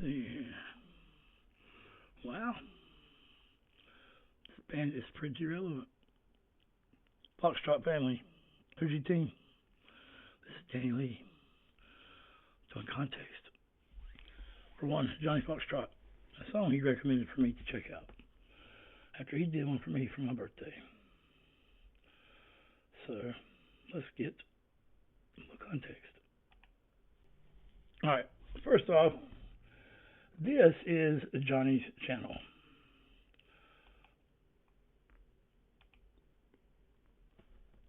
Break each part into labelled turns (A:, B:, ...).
A: see here. Wow. This band is pretty relevant. Foxtrot family. Who's your team? This is Danny Lee. Doing context. For one, Johnny Foxtrot. A song he recommended for me to check out after he did one for me for my birthday. So, let's get the context. Alright, first off, this is Johnny's channel.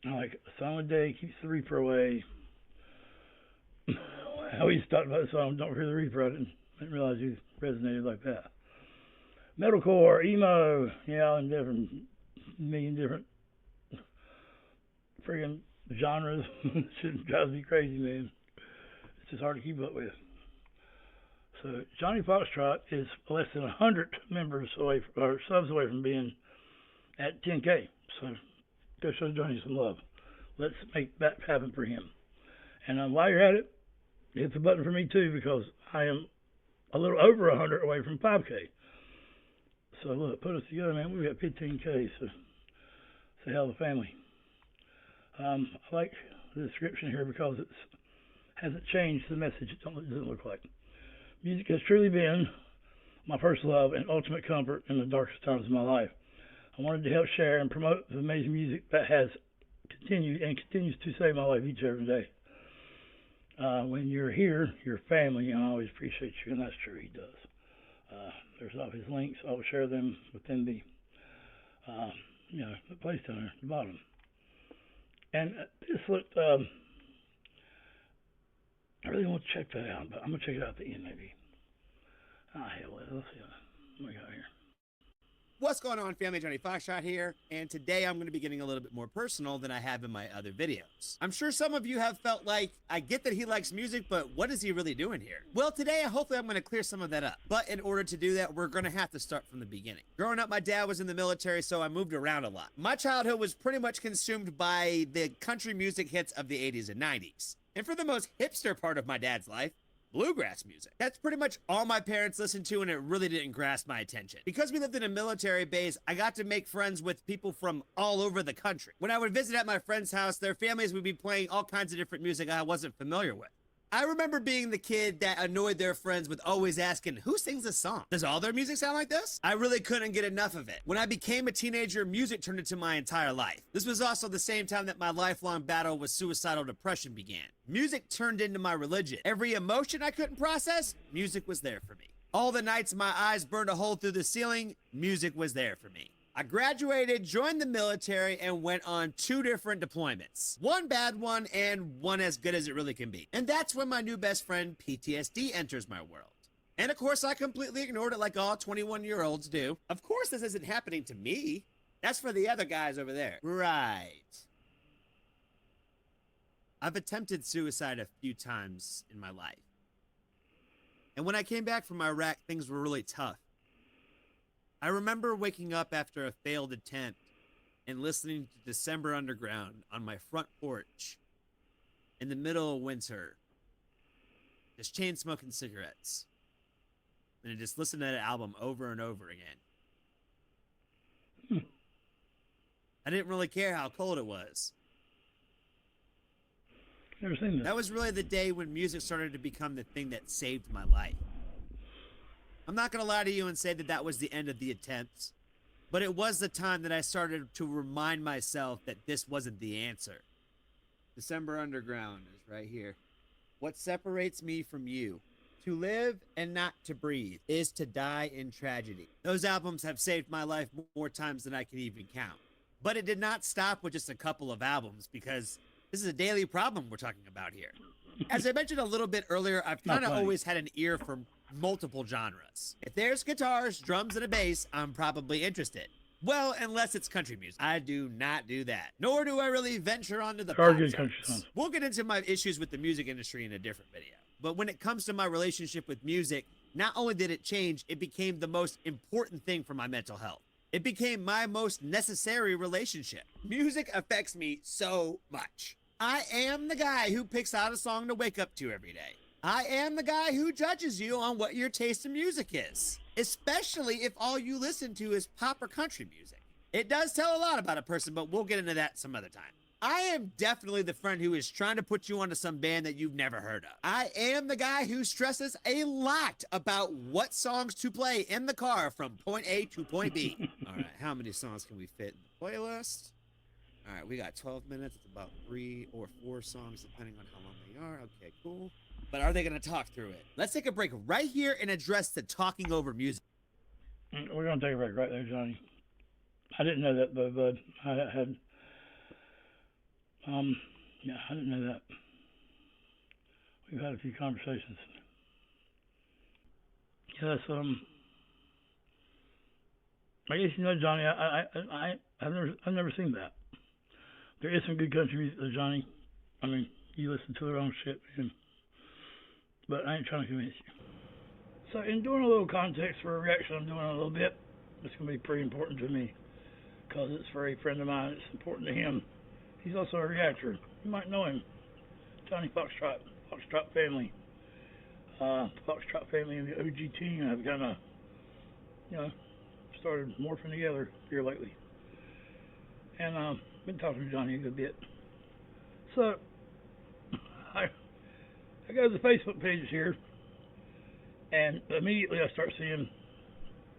A: I like a song a day, keeps the reaper away. I always thought about the song, don't hear the reaper. I didn't realize he resonated like that. Metalcore, emo, yeah, and different, million different friggin' genres. It drives me crazy, man. It's just hard to keep up with. So Johnny Foxtrot is less than 100 members away from, or subs away from being at 10K. So go show Johnny some love. Let's make that happen for him. And while you're at it, hit the button for me too, because I am a little over 100 away from 5K. So look, put us together, man. We've got 15K. So it's a hell of a family. I like the description here because it hasn't changed the message. It doesn't look like. Music has truly been my first love and ultimate comfort in the darkest times of my life. I wanted to help share and promote the amazing music that has continued and continues to save my life each and every day. When you're here, your family, I always appreciate you, and that's true, he does. There's all his links. I will share them within the, the place down there at the bottom. And this looked, I really want to check that out, but I'm going to check it out at the end, maybe. Hell, let's see what we got here.
B: What's going on, family? Johnny Foxtrot here, and today I'm going to be getting a little bit more personal than I have in my other videos. I'm sure some of you have felt like, I get that he likes music, but what is he really doing here? Well, today, hopefully I'm going to clear some of that up. But in order to do that, we're going to have to start from the beginning. Growing up, my dad was in the military, so I moved around a lot. My childhood was pretty much consumed by the country music hits of the 80s and 90s. And for the most hipster part of my dad's life, bluegrass music. That's pretty much all my parents listened to, and it really didn't grasp my attention. Because we lived in a military base, I got to make friends with people from all over the country. When I would visit at my friend's house, their families would be playing all kinds of different music I wasn't familiar with. I remember being the kid that annoyed their friends with always asking, who sings this song? Does all their music sound like this? I really couldn't get enough of it. When I became a teenager, music turned into my entire life. This was also the same time that my lifelong battle with suicidal depression began. Music turned into my religion. Every emotion I couldn't process, music was there for me. All the nights my eyes burned a hole through the ceiling, music was there for me. I graduated, joined the military, and went on 2 different deployments. One bad one, and one as good as it really can be. And that's when my new best friend, PTSD, enters my world. And of course, I completely ignored it like all 21-year-olds do. Of course, this isn't happening to me. That's for the other guys over there. Right. I've attempted suicide a few times in my life. And when I came back from Iraq, things were really tough. I remember waking up after a failed attempt and listening to December Underground on my front porch in the middle of winter, just chain smoking cigarettes, and I just listened to that album over and over again. I didn't really care how cold it was.
A: Never seen that.
B: That was really the day when music started to become the thing that saved my life. I'm not going to lie to you and say that that was the end of the attempts, but it was the time that I started to remind myself that this wasn't the answer. December Underground is right here. What separates me from you, to live and not to breathe, is to die in tragedy. Those albums have saved my life more times than I can even count. But it did not stop with just a couple of albums, because this is a daily problem we're talking about here. As I mentioned a little bit earlier, I've kind of always had an ear for multiple genres. If there's guitars, drums, and a bass, I'm probably interested. Well, unless it's country music. I do not do that. Nor do I really venture onto the pop songs. We'll get into my issues with the music industry in a different video. But when it comes to my relationship with music, not only did it change, it became the most important thing for my mental health. It became my most necessary relationship. Music affects me so much. I am the guy who picks out a song to wake up to every day. I am the guy who judges you on what your taste in music is, especially if all you listen to is pop or country music. It does tell a lot about a person, but we'll get into that some other time. I am definitely the friend who is trying to put you onto some band that you've never heard of. I am the guy who stresses a lot about what songs to play in the car from point A to point B. All right, how many songs can we fit in the playlist? All right, we got 12 minutes. It's about 3 or 4 songs, depending on how long they are. Okay, cool. But are they going to talk through it? Let's take a break right here and address the talking over music.
A: We're going to take a break right there, Johnny. I didn't know that, bud. I didn't know that. We've had a few conversations. Yes, I guess you know, Johnny. I've never seen that. There is some good country music, though, Johnny. I mean, you listen to the wrong shit, man. But I ain't trying to convince you. So, in doing a little context for a reaction, I'm doing a little bit. It's going to be pretty important to me because it's for a friend of mine. It's important to him. He's also a reactor. You might know him. Johnny Foxtrot, Foxtrot family. Foxtrot family and the OG team have kind of, started morphing together here lately. And been talking to Johnny a good bit. So, I go to the Facebook page here, and immediately I start seeing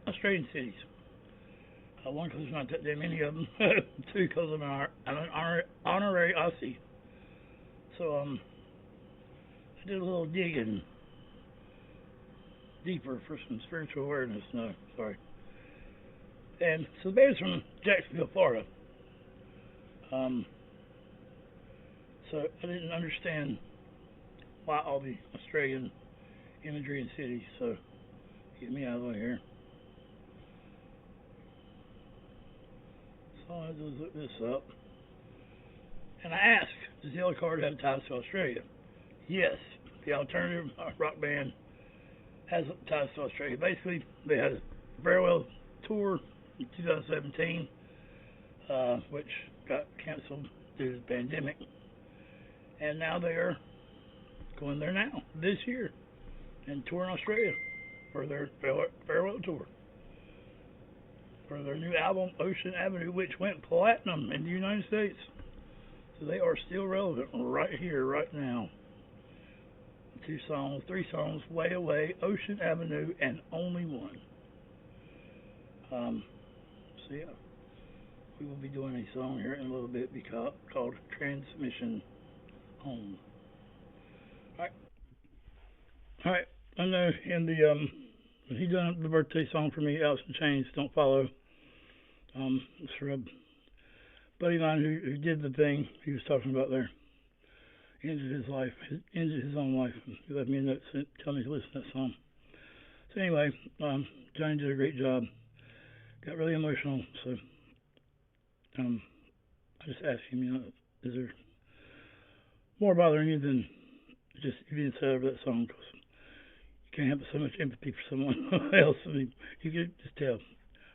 A: Australian cities. One, because there's not that damn many of them. Two, because I'm an honorary Aussie. So I did a little digging deeper for some spiritual awareness. No, sorry. And so the band's from Jacksonville, Florida. So I didn't understand why all the Australian imagery and cities. So get me out of the way here. So I just look this up. And I asked, does Yellowcard have ties to Australia? Yes, the alternative rock band has ties to Australia. Basically, they had a farewell tour in 2017, which got canceled due to the pandemic. And now they are going there now, this year, and touring Australia for their farewell tour. For their new album, Ocean Avenue, which went platinum in the United States. So they are still relevant right here, right now. 3 songs, Way Away, Ocean Avenue, and Only One. So yeah, we will be doing a song here in a little bit called Transmission Home. Alright, I know in the, he done the birthday song for me, Alice in Chains, Don't Follow. It's for a buddy of mine who did the thing he was talking about there. He ended his life, ended his own life. He left me a note telling me to listen to that song. So anyway, Johnny did a great job. Got really emotional, so I just asked him, is there more bothering you than just being sad over that song? Because you can't have so much empathy for someone else. I mean, you can just tell.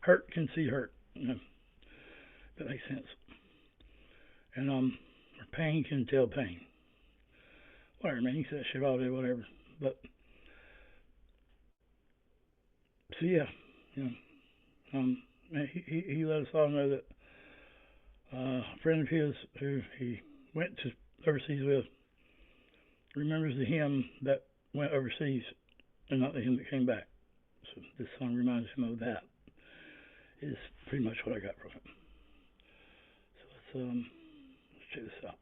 A: Hurt can see hurt. If that makes sense. And or pain can tell pain. Whatever, man. You can say that shit all day, whatever. But so yeah, he let us all know that a friend of his who he went to overseas with remembers the him that went overseas and not the him that came back. So this song reminds him of that. Is pretty much what I got from it. So let's check this out.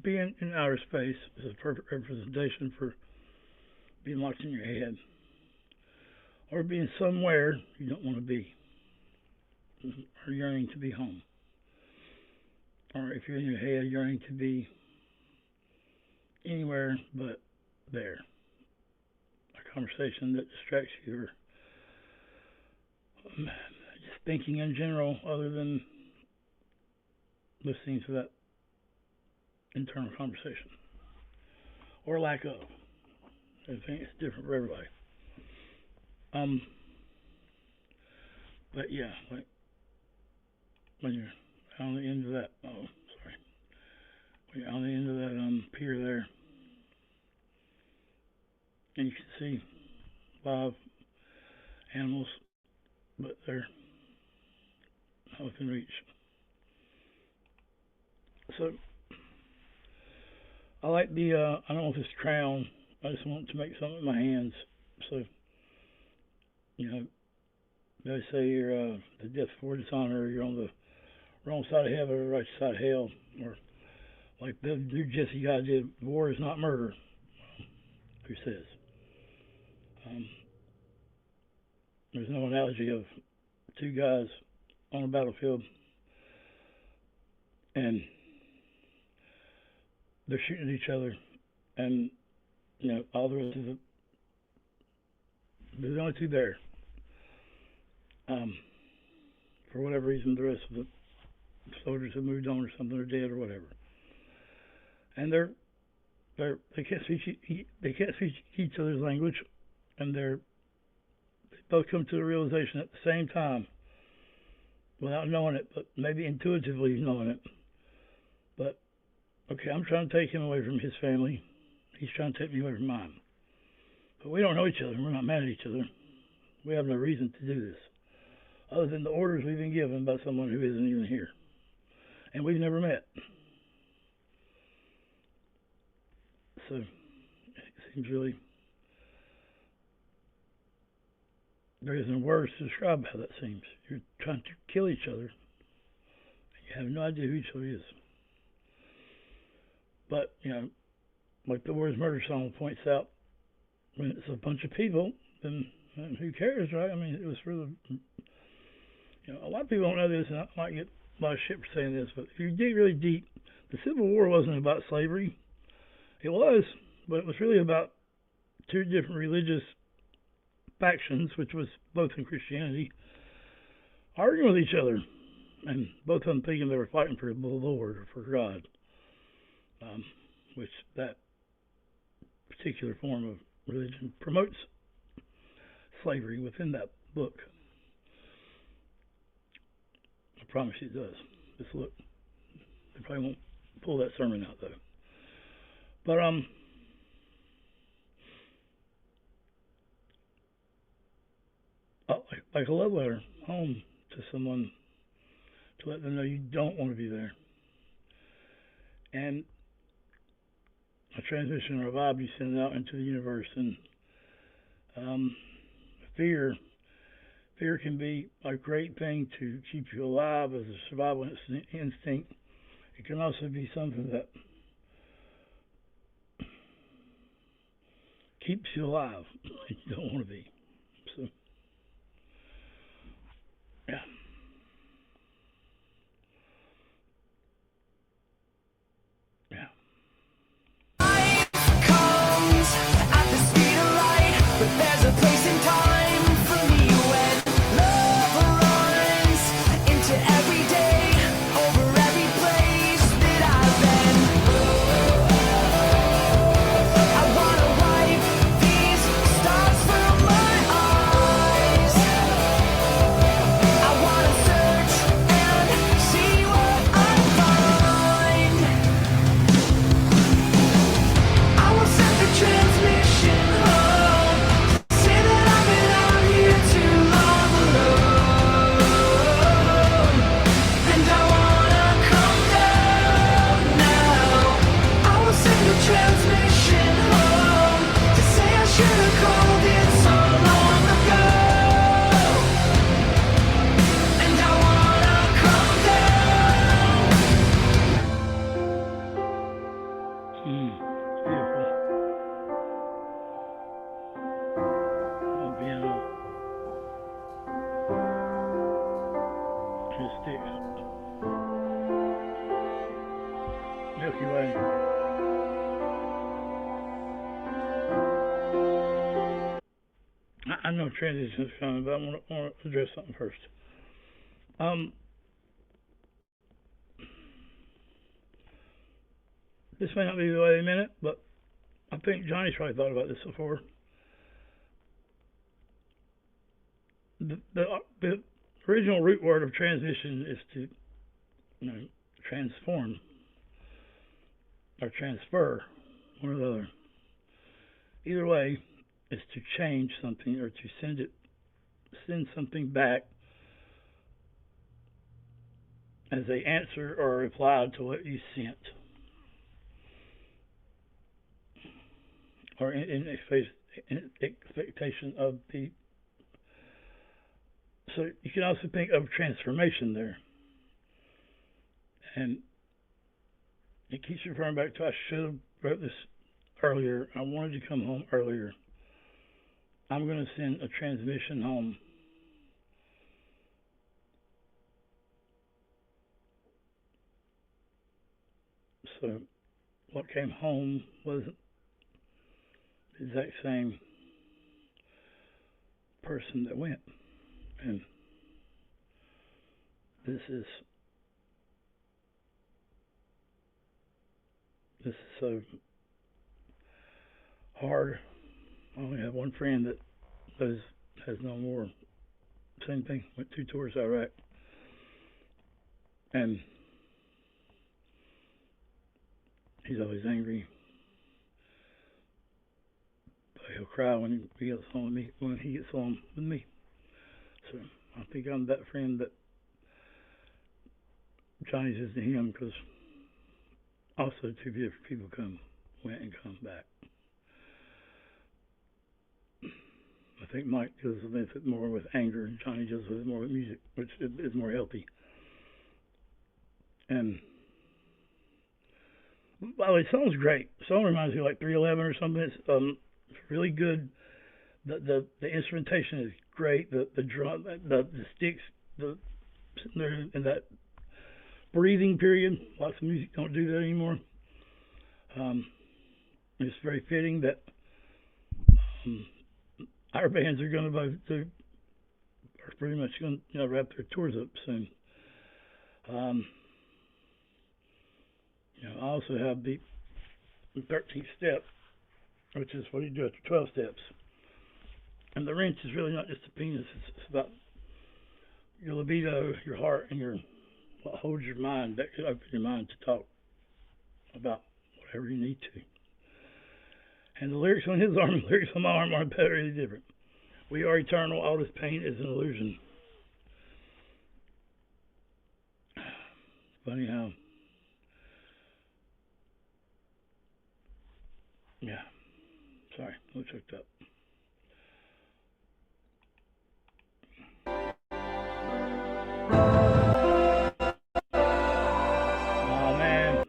A: being in outer space is a perfect representation for being locked in your head, or being somewhere you don't want to be, or yearning to be home, or if you're in your head, yearning to be anywhere but there. A conversation that distracts you, or just thinking in general other than listening to that internal conversation, or lack of. I think it's different for everybody. But yeah, like when you're on the end of that, when you're on the end of that pier there, and you can see live animals, but they're not within reach. So I like the I don't want this crown. I just want to make something with my hands. So, you know, they say you're the death for dishonor, or you're on the wrong side of heaven or the right side of hell, or like the dude Jessie guy did, war is not murder. Who says? There's no analogy of two guys on a battlefield and they're shooting at each other, and you know all the rest of the there's only two there. For whatever reason, the rest of the soldiers have moved on or something, or dead or whatever, and they can't speak each other's language, and they both come to the realization at the same time, without knowing it, but maybe intuitively knowing it. But okay, I'm trying to take him away from his family. He's trying to take me away from mine. But we don't know each other. We're not mad at each other. We have no reason to do this, other than the orders we've been given by someone who isn't even here, and we've never met. So it seems really, there isn't words to describe how that seems. You're trying to kill each other, and you have no idea who each other is. But, you know, like the Wars Murder song points out, when it's a bunch of people, then who cares, right? I mean, it was for the, you know, a lot of people don't know this, and I might get a lot of shit for saying this, but if you dig really deep, the Civil War wasn't about slavery. It was, but it was really about two different religious factions, which was both in Christianity, arguing with each other, and both of them thinking they were fighting for the Lord or for God, which that particular form of religion promotes slavery within that book. I promise you it does. Just look. They probably won't pull that sermon out though. But like a love letter home to someone, to let them know you don't want to be there. And a transmission or a vibe you send out into the universe. And fear can be a great thing to keep you alive as a survival instinct. It can also be something that keeps you alive. You don't want to be. So, yeah. Yeah.
C: But there's a place in time for me when love runs into every day, over every place that I've been. I wanna wipe these stars from my
A: I know transition's coming, but I want to address something first. This may not be the way they meant it, but I think Johnny's probably thought about this before. The original root word of transition is to, transform or transfer, one or the other. Either way, is to change something or to send something back as an answer or a reply to what you sent, or in expectation of the. So you can also think of transformation there, and it keeps referring back to I should have wrote this earlier. I wanted to come home earlier. I'm going to send a transmission home. So what came home wasn't the exact same person that went. And this is so hard. I only have one friend that has no more. Same thing. Went 2 tours to Iraq, and he's always angry. But he'll cry when he gets home with me. When he gets home with me. So I think I'm that friend that Johnny's is to him, because also 2 different people went and come back. I think Mike deals with it more with anger, and Johnny deals with it more with music, which is more healthy. And by the way, the song's great. The song reminds me of like 311 or something. It's really good. The instrumentation is great. The drum, the sticks, they're in that breathing period. Lots of music don't do that anymore. It's very fitting that our bands are going to are pretty much going to wrap their tours up soon. I also have the 13th step, which is what you do after 12 steps. And the wrench is really not just a penis. It's about your libido, your heart, and what holds your mind. That could open your mind to talk about whatever you need to. And the lyrics on his arm and the lyrics on my arm are really different. We are eternal. All this pain is an illusion. Funny how. Yeah. Sorry, I was choked up. Oh man.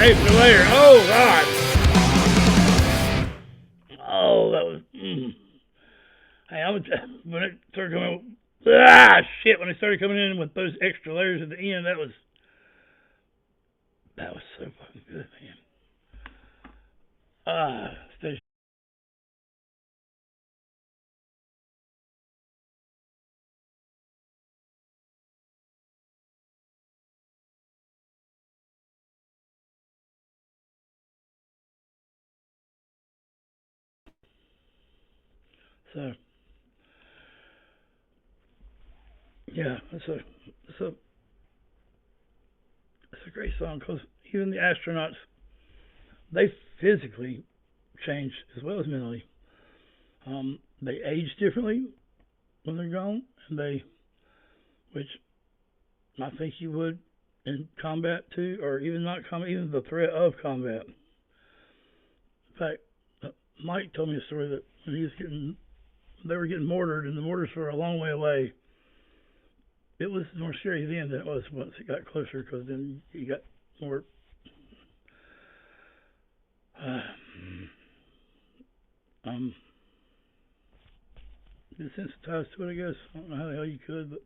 A: extra layer. Oh, God. Oh, that was... Hey, when it started coming... shit, when they started coming in with those extra layers at the end, that was so fucking good, man. Station. So, yeah, it's a great song because even the astronauts, they physically change as well as mentally. They age differently when they're gone, and which I think you would in combat too, or even not combat, even the threat of combat. In fact, Mike told me a story that when they were getting mortared, and the mortars were a long way away. It was more scary then than it was once it got closer, because then you got more desensitized to it, I guess. I don't know how the hell you could, but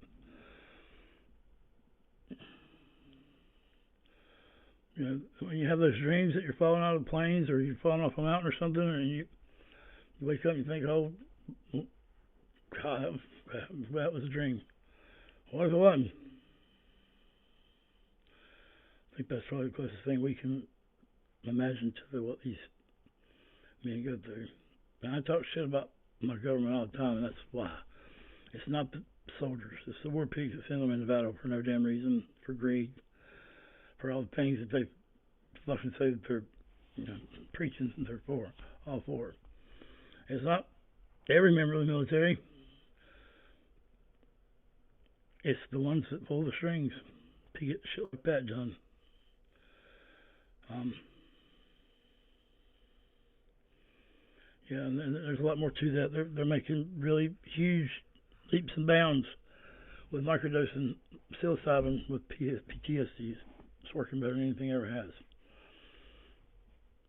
A: you know, when you have those dreams that you're falling out of planes or you're falling off a mountain or something, and you wake up and you think, oh, God, that was a dream. What if it wasn't? I think that's probably the closest thing we can imagine to what these men go through. And I talk shit about my government all the time, and that's why. It's not the soldiers. It's the war pigs that send them into battle for no damn reason, for greed, for all the things that they fucking say that they're, you know, preaching that they're for, all for. It's not every member of the military. It's the ones that pull the strings to get shit like that done. Yeah, and there's a lot more to that. They're making really huge leaps and bounds with microdosing psilocybin with PTSDs. It's working better than anything ever has.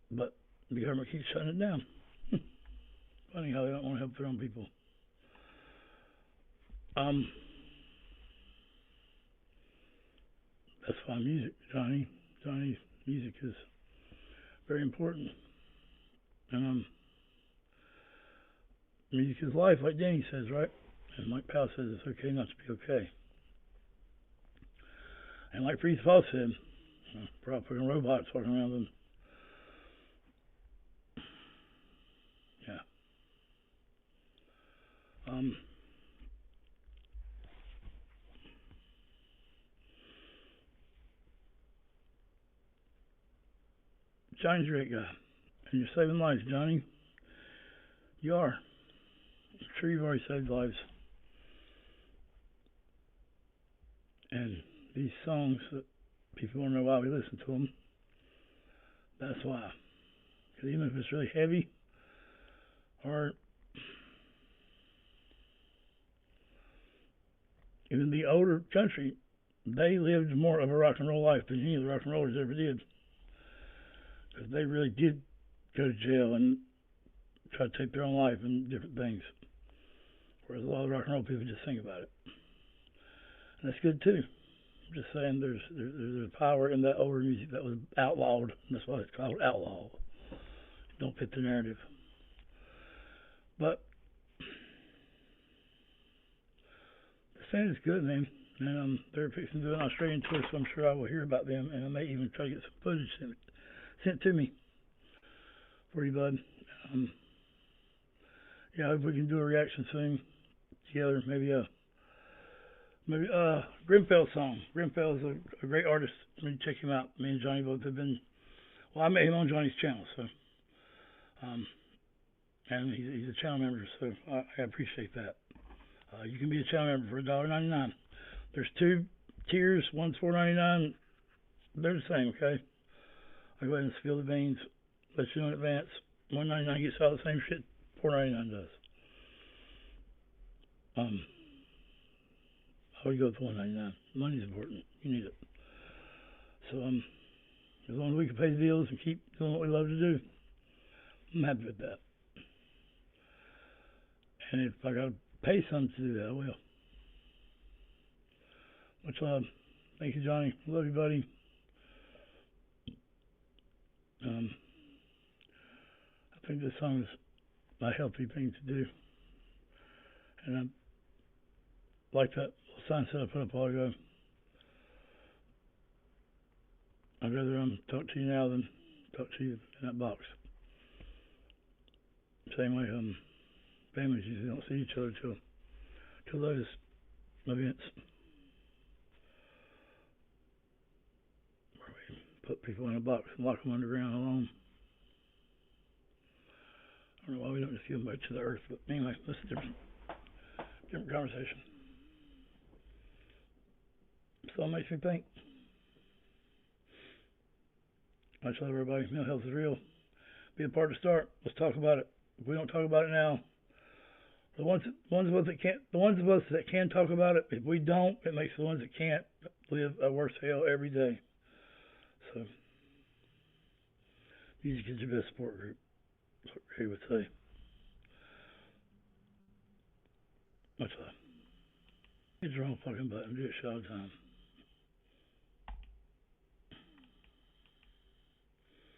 A: But the government keeps shutting it down. Funny how they don't want to help their own people. That's why Johnny's music is very important. And music is life, like Danny says, right? And Mike Powell says it's okay not to be okay. And like Freeze Paul said, probably fucking robots walking around them. Yeah. Johnny's a great guy. And you're saving lives, Johnny. You are. I'm sure you've already saved lives. And these songs that people want to know why we listen to them, that's why. Because even if it's really heavy, or even the older country, they lived more of a rock and roll life than any of the rock and rollers ever did. Because they really did go to jail and try to take their own life and different things. Whereas a lot of rock and roll people just think about it. And that's good too. I'm just saying there's power in that older music that was outlawed. And that's why it's called outlaw. Don't fit the narrative. But the scene is good, man. And they're fixing to do an Australian tour, so I'm sure I will hear about them. And I may even try to get some footage sent to me for you, bud. Yeah, I hope we can do a reaction soon together. Maybe Grimfell's song. Grimfell is a great artist. Let me check him out. Me and Johnny both have been. Well, I met him on Johnny's channel, so and he's a channel member, so I appreciate that. You can be a channel member for $1.99. There's two tiers. One's $4.99. They're the same, okay? I'll go ahead and spill the beans. Let you know in advance. $1.99 gets all the same shit $4.99 does. I would go with $1.99. Money's important. You need it. So As long as we can pay the bills and keep doing what we love to do, I'm happy with that. And if I gotta pay some to do that, I will. Much love. Thank you, Johnny. Love you, buddy. I think this song is a healthy thing to do. And I like that sign set I put up a while ago. I'd rather talk to you now than talk to you in that box. Same way families usually don't see each other till those events where we put people in a box and lock them underground alone. I don't know why we don't just give them back to the earth, but anyway, that's a different conversation. So it makes me think. Much love, everybody. Mental health is real. Be a part to start. Let's talk about it. If we don't talk about it now, the ones of us that can talk about it, if we don't, it makes the ones that can't live a worse hell every day. So, music is your best support group. That's what Ray would say. Much love. Hit the wrong fucking button. Do it shot time.